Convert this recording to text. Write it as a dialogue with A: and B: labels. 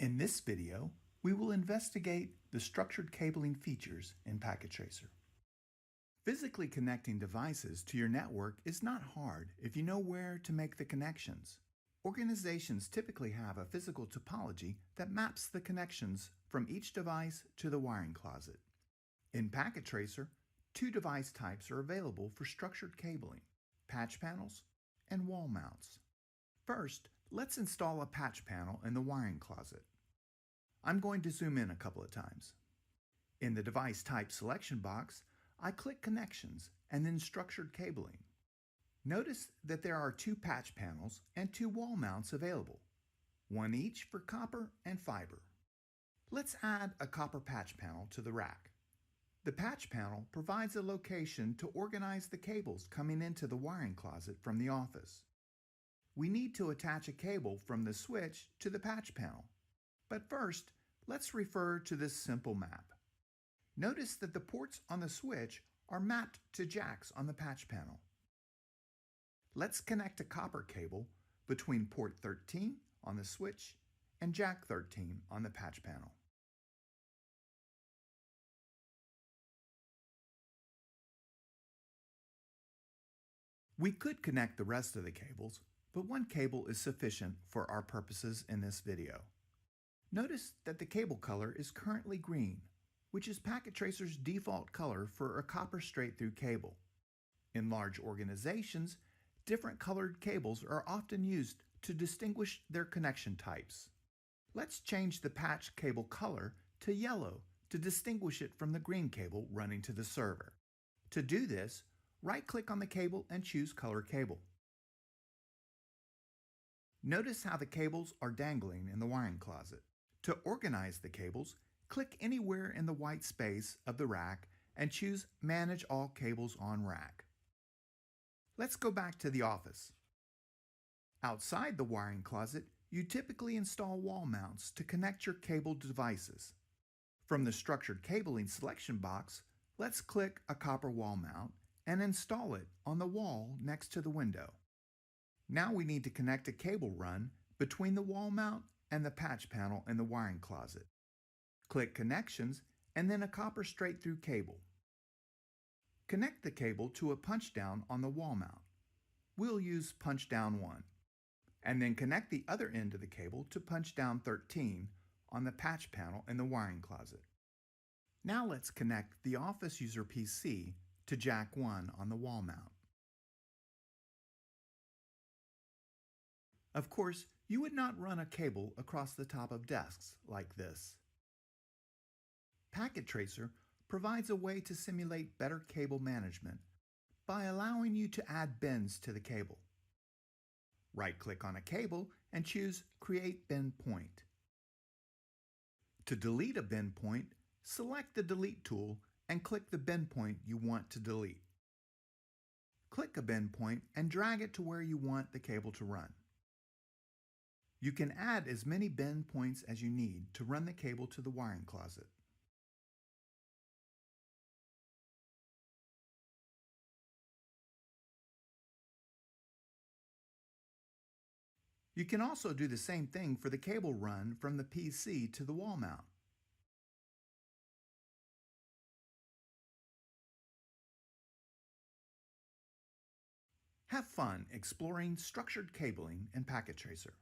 A: In this video, we will investigate the structured cabling features in Packet Tracer. Physically connecting devices to your network is not hard if you know where to make the connections. Organizations typically have a physical topology that maps the connections from each device to the wiring closet. In Packet Tracer, two device types are available for structured cabling: patch panels and wall mounts. First, let's install a patch panel in the wiring closet. I'm going to zoom in a couple of times. In the device type selection box, I click Connections and then Structured Cabling. Notice that there are two patch panels and two wall mounts available, one each for copper and fiber. Let's add a copper patch panel to the rack. The patch panel provides a location to organize the cables coming into the wiring closet from the office. We need to attach a cable from the switch to the patch panel. But first, let's refer to this simple map. Notice that the ports on the switch are mapped to jacks on the patch panel. Let's connect a copper cable between port 13 on the switch and jack 13 on the patch panel. We could connect the rest of the cables, but one cable is sufficient for our purposes in this video. Notice that the cable color is currently green, which is Packet Tracer's default color for a copper straight-through cable. In large organizations, different colored cables are often used to distinguish their connection types. Let's change the patch cable color to yellow to distinguish it from the green cable running to the server. To do this, right-click on the cable and choose Color Cable. Notice how the cables are dangling in the wiring closet. To organize the cables, click anywhere in the white space of the rack and choose Manage All Cables on Rack. Let's go back to the office. Outside the wiring closet, you typically install wall mounts to connect your cabled devices. From the Structured Cabling selection box, let's click a copper wall mount and install it on the wall next to the window. Now we need to connect a cable run between the wall mount and the patch panel in the wiring closet. Click Connections and then a copper straight-through cable. Connect the cable to a punch-down on the wall mount. We'll use punch-down 1. And then connect the other end of the cable to punch-down 13 on the patch panel in the wiring closet. Now let's connect the Office User PC to jack 1 on the wall mount. Of course, you would not run a cable across the top of desks like this. Packet Tracer provides a way to simulate better cable management by allowing you to add bends to the cable. Right-click on a cable and choose Create Bend Point. To delete a bend point, select the Delete tool and click the bend point you want to delete. Click a bend point and drag it to where you want the cable to run. You can add as many bend points as you need to run the cable to the wiring closet. You can also do the same thing for the cable run from the PC to the wall mount. Have fun exploring structured cabling in Packet Tracer.